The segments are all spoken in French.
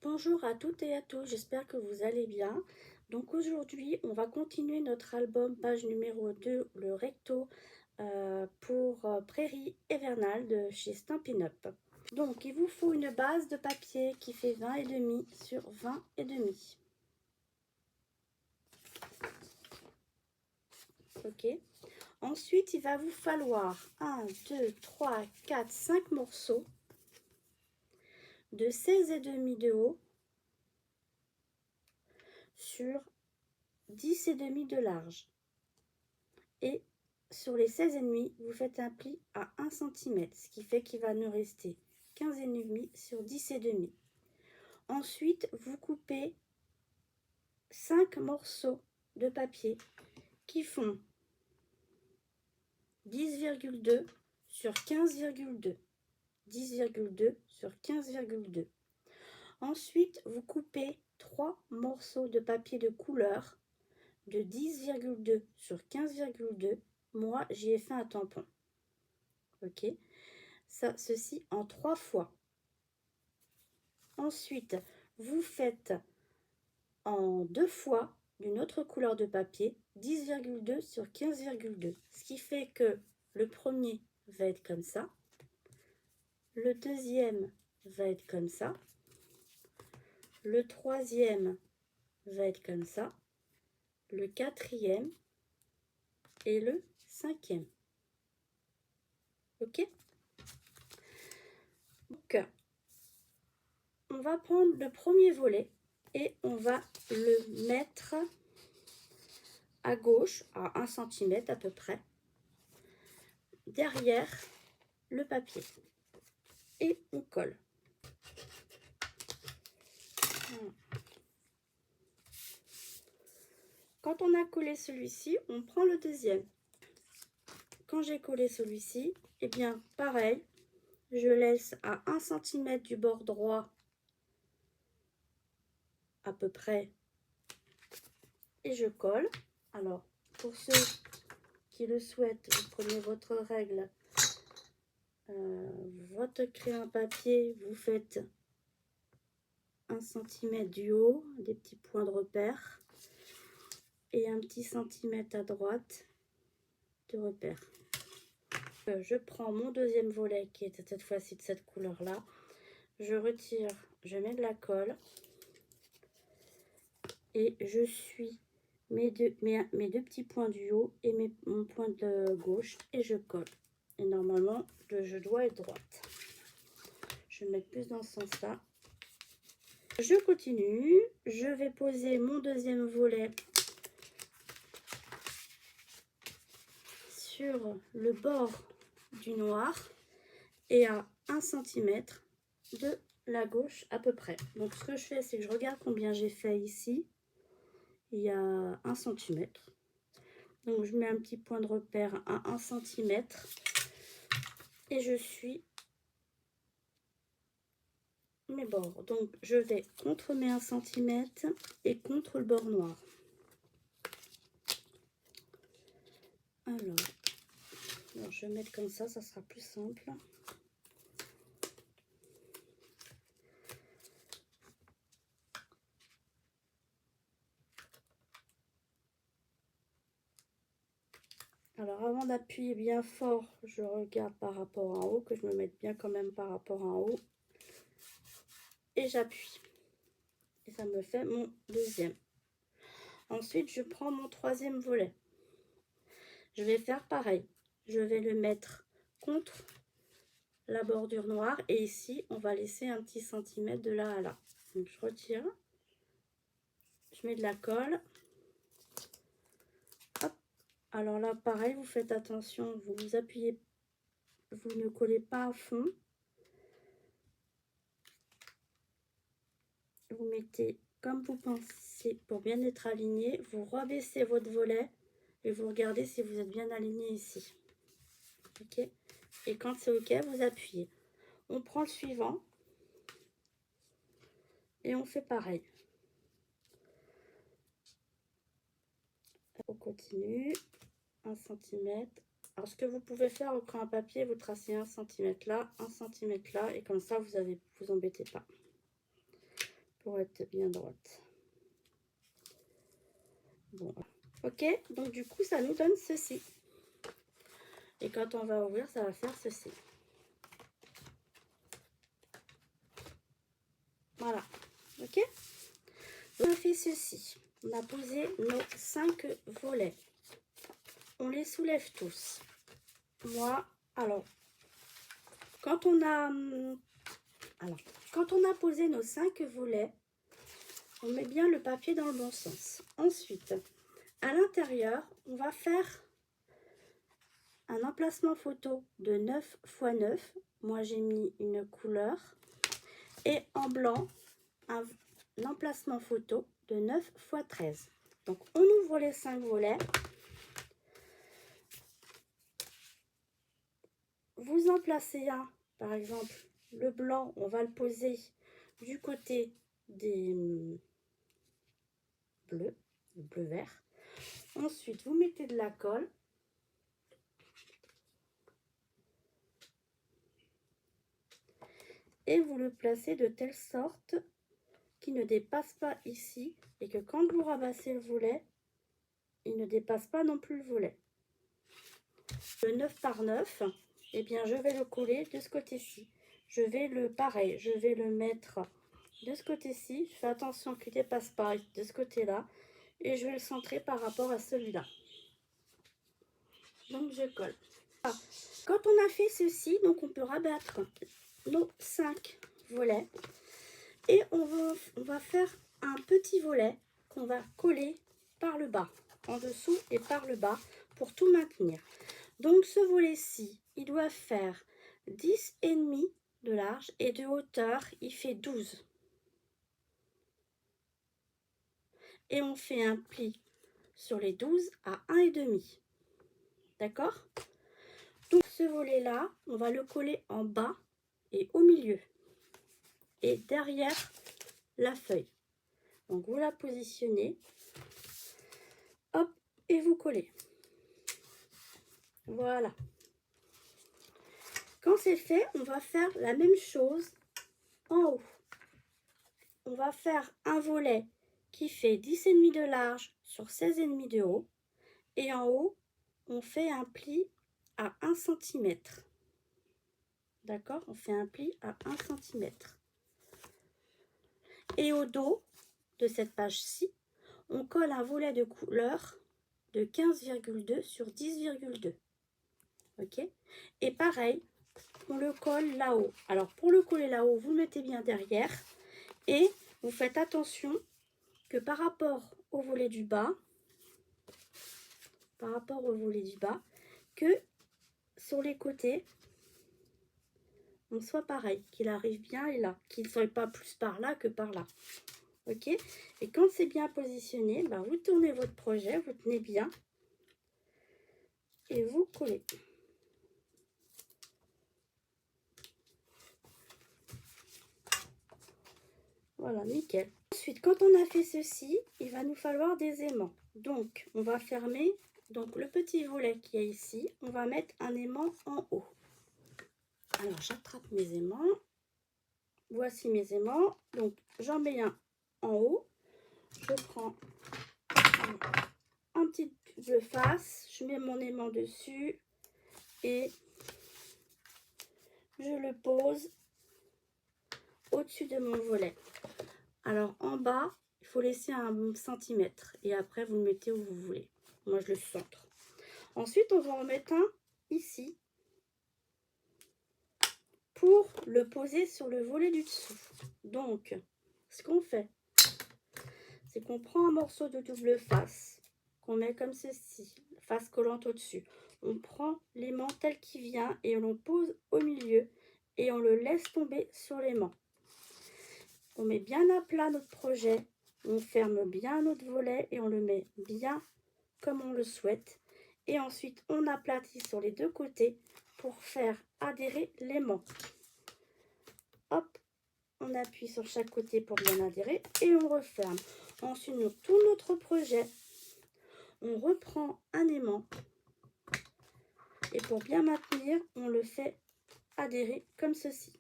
Bonjour à toutes et à tous, j'espère que vous allez bien. Donc aujourd'hui, on va continuer notre album, page numéro 2, le recto pour Prairie hivernale de chez Stampin' Up. Donc il vous faut une base de papier qui fait 20,5 sur 20,5. Ok. Ensuite, il va vous falloir 1, 2, 3, 4, 5 morceaux de 16,5 de haut sur 10,5 de large. Et sur les 16,5, vous faites un pli à 1 cm, ce qui fait qu'il va nous rester 15,5 sur 10,5. Ensuite, vous coupez 5 morceaux de papier qui font 10,2 sur 15,2. 10,2 sur 15,2. Ensuite, vous coupez 3 morceaux de papier de couleur de 10,2 sur 15,2. Moi, j'y ai fait un tampon. Ok, ceci en 3 fois. Ensuite, vous faites en 2 fois d'une autre couleur de papier 10,2 sur 15,2. Ce qui fait que le premier va être comme ça. Le deuxième va être comme ça. Le troisième va être comme ça. Le quatrième et le cinquième. Ok? Donc, on va prendre le premier volet et on va le mettre à gauche à 1 cm à peu près derrière le papier et on colle. Quand on a collé celui-ci, on prend le deuxième. Quand j'ai collé celui-ci, et bien pareil, je laisse à 1 cm du bord droit à peu près et je colle. Alors pour ceux qui le souhaitent, vous prenez votre règle, votre crayon papier, vous faites 1 cm du haut, des petits points de repère et un petit centimètre à droite de repère. Je prends mon deuxième volet qui était cette fois-ci de cette couleur là, je retire, je mets de la colle et je suis mes deux petits points du haut et mon point de gauche et je colle. Et normalement je dois être droite. Je vais mettre plus dans ce sens là. Je continue, je vais poser mon deuxième volet sur le bord du noir et à 1 cm de la gauche à peu près. Donc ce que je fais, c'est que je regarde combien j'ai fait ici. Il y a 1 cm. Donc je mets un petit point de repère à 1 cm et je suis mes bords. Donc je vais contre mes 1 cm et contre le bord noir. Alors je vais mettre comme ça sera plus simple. Alors avant d'appuyer bien fort, je regarde par rapport en haut, que je me mette bien quand même par rapport en haut. Et j'appuie. Et ça me fait mon deuxième. Ensuite, je prends mon troisième volet. Je vais faire pareil. Je vais le mettre contre la bordure noire. Et ici, on va laisser un petit centimètre de là à là. Donc je retire. Je mets de la colle. Hop. Alors là, pareil, vous faites attention. Vous appuyez. Vous ne collez pas à fond. Vous mettez comme vous pensez pour bien être aligné. Vous rebaissez votre volet et vous regardez si vous êtes bien aligné ici. Ok. Et quand c'est ok, vous appuyez. On prend le suivant et on fait pareil. On continue. 1 cm. Alors ce que vous pouvez faire au crayon à papier, vous tracez 1 cm là, 1 cm là, et comme ça vous vous embêtez pas. pour être bien droite. Bon, ok, donc du coup ça nous donne ceci. Et quand on va ouvrir, ça va faire ceci. Voilà, ok. On a fait ceci. On a posé nos 5 volets. On les soulève tous. Moi, alors, quand on a posé nos 5 volets, on met bien le papier dans le bon sens. Ensuite, à l'intérieur, on va faire un emplacement photo de 9 x 9. Moi, j'ai mis une couleur. Et en blanc, un emplacement photo de 9 x 13. Donc, on ouvre les 5 volets. Vous en placez un, par exemple, le blanc, on va le poser du côté des bleus, le bleu-vert. Ensuite, vous mettez de la colle. Et vous le placez de telle sorte qu'il ne dépasse pas ici. Et que quand vous rabassez le volet, il ne dépasse pas non plus le volet. Le 9 par 9, eh bien, je vais le coller de ce côté-ci. Je vais le mettre de ce côté-ci. Je fais attention qu'il ne dépasse pas de ce côté-là. Et je vais le centrer par rapport à celui-là. Donc, je colle. Alors, quand on a fait ceci, donc on peut rabattre nos 5 volets. Et on va faire un petit volet qu'on va coller par le bas, en dessous et par le bas, pour tout maintenir. Donc ce volet-ci, il doit faire 10,5 de large et de hauteur, il fait 12. Et on fait un pli sur les 12 à 1,5. D'accord? Donc ce volet-là, on va le coller en bas et au milieu. Et derrière la feuille. Donc vous la positionnez. Hop, et vous collez. Voilà. Quand c'est fait, on va faire la même chose en haut. On va faire un volet qui fait 10,5 de large sur 16,5 de haut. Et en haut, on fait un pli à 1 cm. D'accord? On fait un pli à 1 cm. Et au dos de cette page-ci, on colle un volet de couleur de 15,2 sur 10,2. Ok? Et pareil, on le colle là-haut. Alors pour le coller là-haut, vous le mettez bien derrière et vous faites attention que par rapport au volet du bas, que sur les côtés, on soit pareil, qu'il arrive bien et là, qu'il ne soit pas plus par là que par là. Ok? Et quand c'est bien positionné, ben vous tournez votre projet, vous tenez bien et vous collez. Voilà, nickel. Ensuite, quand on a fait ceci, il va nous falloir des aimants. Donc, on va fermer le petit volet qui est ici. On va mettre un aimant en haut. Alors, j'attrape mes aimants. Voici mes aimants. Donc, j'en mets un en haut. Je prends un petit double face. Je mets mon aimant dessus. Et je le pose au-dessus de mon volet. Alors, en bas, il faut laisser 1 cm. Et après, vous le mettez où vous voulez. Moi, je le centre. Ensuite, on va en mettre un ici pour le poser sur le volet du dessous. Donc, ce qu'on fait, c'est qu'on prend un morceau de double face qu'on met comme ceci, face collante au-dessus. On prend l'aimant tel qu'il vient et on le pose au milieu et on le laisse tomber sur l'aimant. On met bien à plat notre projet, on ferme bien notre volet et on le met bien comme on le souhaite. Et ensuite, on aplatit sur les deux côtés pour faire adhérer l'aimant. Hop, on appuie sur chaque côté pour bien adhérer et on referme. Ensuite, on tourne notre projet. On reprend un aimant. Et pour bien maintenir, on le fait adhérer comme ceci.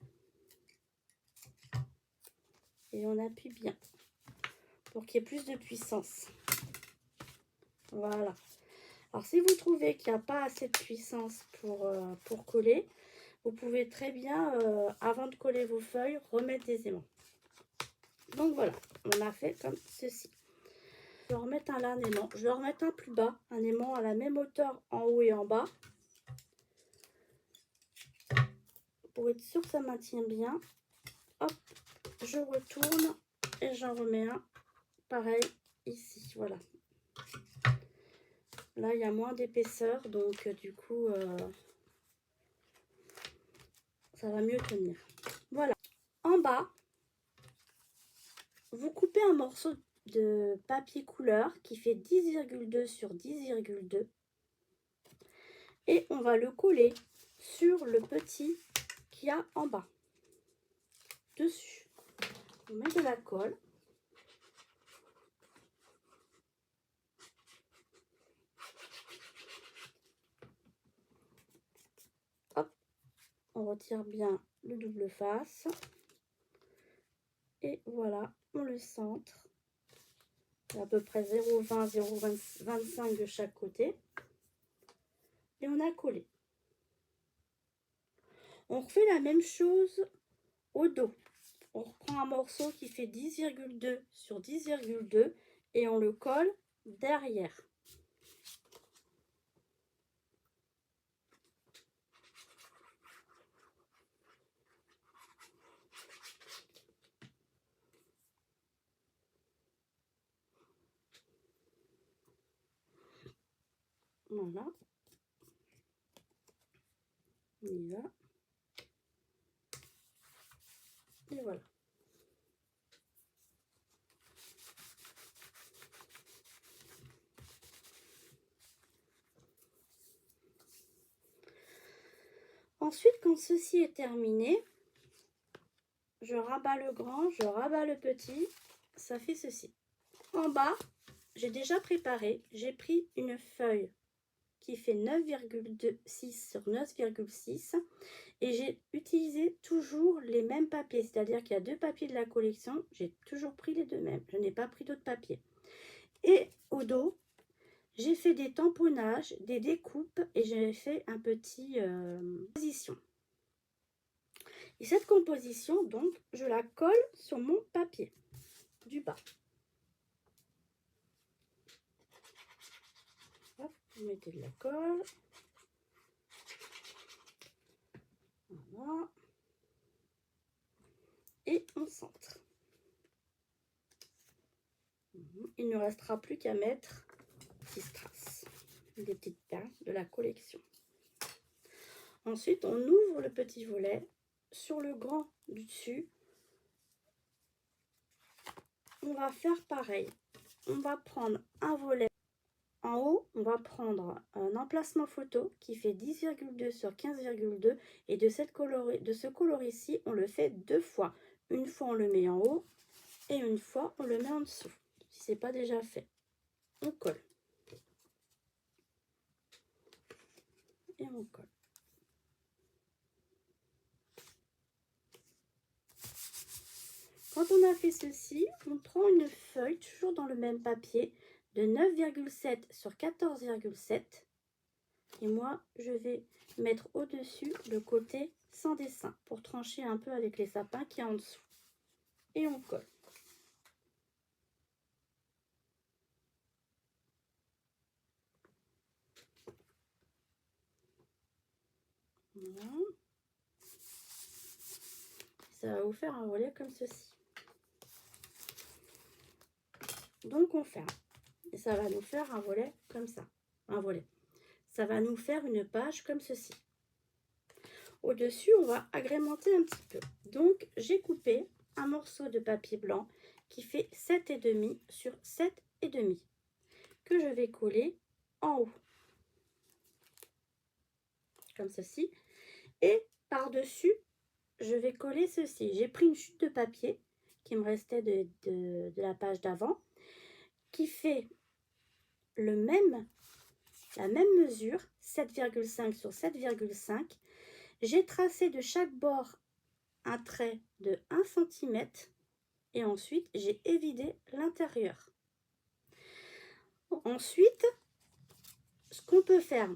et on appuie bien pour qu'il y ait plus de puissance. Voilà. Alors si vous trouvez qu'il n'y a pas assez de puissance pour coller, vous pouvez très bien, avant de coller vos feuilles, remettre des aimants. Donc voilà, on a fait comme ceci. Je vais remettre un aimant. Je vais remettre un plus bas, un aimant à la même hauteur en haut et en bas. Pour être sûr que ça maintient bien. Hop, je retourne et j'en remets un. Pareil ici, voilà. Là, il y a moins d'épaisseur, donc du coup, ça va mieux tenir. Voilà. En bas, vous coupez un morceau de papier couleur qui fait 10,2 sur 10,2 et on va le coller sur le petit qu'il y a en bas. Dessus, on met de la colle. Hop, on retire bien le double face. Et voilà, on le centre. À peu près 0,20, 0,25 de chaque côté. Et on a collé. On refait la même chose au dos. On reprend un morceau qui fait 10,2 sur 10,2 et on le colle derrière. Voilà. On y va. Et voilà. Ensuite, quand ceci est terminé, je rabats le grand, je rabats le petit. Ça fait ceci. En bas, j'ai déjà préparé. J'ai pris une feuille qui fait 9,6 sur 9,6 et j'ai utilisé toujours les mêmes papiers, c'est-à-dire qu'il y a deux papiers de la collection, j'ai toujours pris les deux mêmes, je n'ai pas pris d'autres papiers. Et au dos, j'ai fait des tamponnages, des découpes et j'ai fait un petit composition. Et cette composition, donc, je la colle sur mon papier du bas. Hop, vous mettez de la colle. Voilà. Et on centre. Il ne restera plus qu'à mettre des strass, des petites perles de la collection. Ensuite, on ouvre le petit volet. Sur le grand du dessus, on va faire pareil. On va prendre un volet. En haut, on va prendre un emplacement photo qui fait 10,2 sur 15,2 et de ce coloris-ci, on le fait deux fois. Une fois, on le met en haut et une fois, on le met en dessous. Si ce n'est pas déjà fait, on colle. Et on colle. Quand on a fait ceci, on prend une feuille, toujours dans le même papier, de 9,7 sur 14,7. Et moi, je vais mettre au-dessus le côté sans dessin pour trancher un peu avec les sapins qui est en dessous. Et on colle. Voilà. Ça va vous faire un volet comme ceci. Donc on ferme. Et ça va nous faire un volet comme ça. Un volet. Ça va nous faire une page comme ceci. Au-dessus, on va agrémenter un petit peu. Donc j'ai coupé un morceau de papier blanc qui fait 7,5 sur 7,5 que je vais coller en haut. Comme ceci. Et par-dessus, je vais coller ceci. J'ai pris une chute de papier qui me restait de la page d'avant, qui fait la même mesure, 7,5 sur 7,5. J'ai tracé de chaque bord un trait de 1 cm Et ensuite, j'ai évidé l'intérieur. Ensuite, ce qu'on peut faire,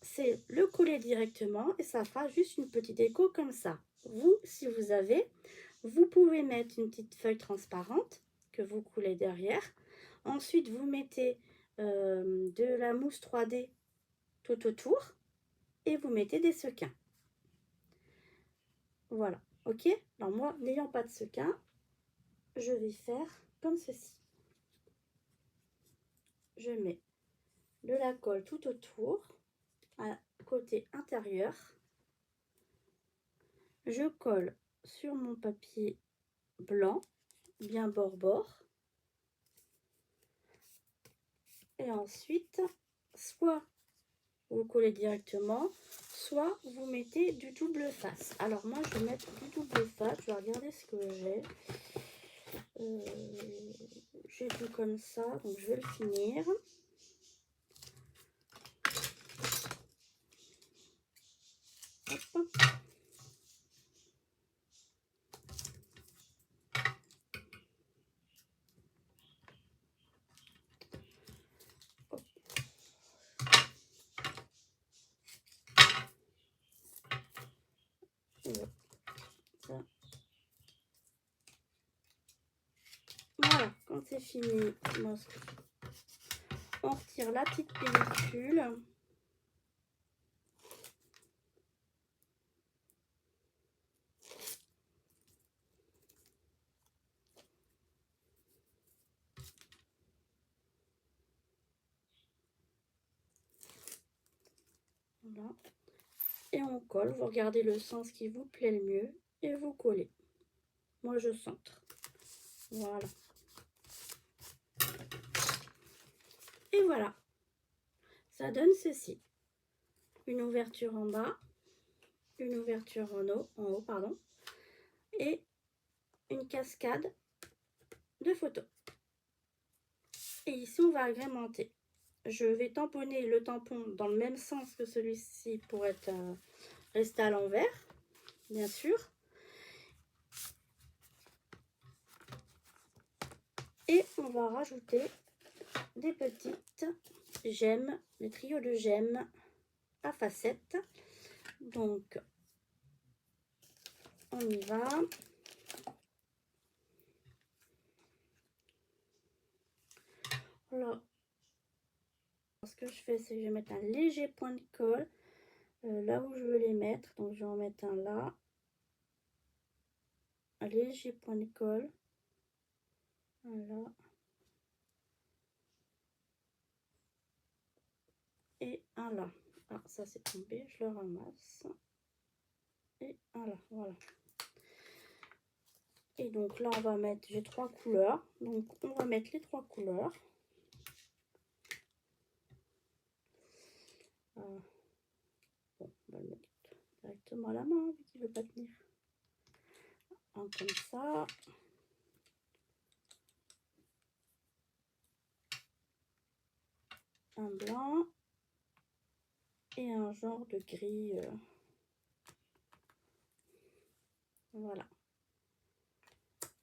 c'est le coller directement et ça fera juste une petite déco comme ça. Vous, si vous avez, vous pouvez mettre une petite feuille transparente que vous coulez derrière. Ensuite, vous mettez de la mousse 3D tout autour et vous mettez des sequins. Voilà, ok? Alors moi, n'ayant pas de sequins, je vais faire comme ceci. Je mets de la colle tout autour, à côté intérieur. Je colle sur mon papier blanc, bien bord-bord. Et ensuite, soit vous collez directement, soit vous mettez du double face. Alors moi, je vais mettre du double face. Je vais regarder ce que j'ai. J'ai tout comme ça, donc je vais le finir. Hop. Ça. Voilà, quand c'est fini, on retire la petite pellicule. Voilà. Et on colle, vous regardez le sens qui vous plaît le mieux et vous collez. Moi je centre. Voilà. Et voilà. Ça donne ceci. Une ouverture en bas, une ouverture en haut, pardon, et une cascade de photos. Et ici on va agrémenter. Je vais tamponner le tampon dans le même sens que celui-ci pour être resté à l'envers, bien sûr. Et on va rajouter des petites gemmes, des trios de gemmes à facettes. Donc, on y va. Voilà. Ce que je fais, c'est que je vais mettre un léger point de colle là où je veux les mettre. Donc, je vais en mettre un là. Un léger point de colle. Voilà. Et un là. Ah, ça c'est tombé, je le ramasse. Et un là, voilà. Et donc là, on va mettre, j'ai 3 couleurs. Donc, on va mettre les 3 couleurs. Bon, on va le mettre directement à la main, vu qu'il ne veut pas tenir. Un comme ça. Un blanc. Et un genre de gris. Voilà.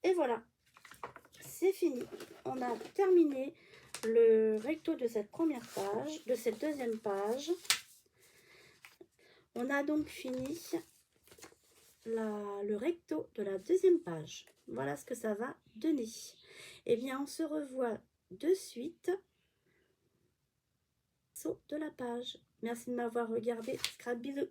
Et voilà. C'est fini. On a terminé le recto de cette première page, de cette deuxième page. On a donc fini le recto de la deuxième page. Voilà ce que ça va donner. Eh bien, on se revoit de suite de la page. Merci de m'avoir regardé. Scrap, bisous.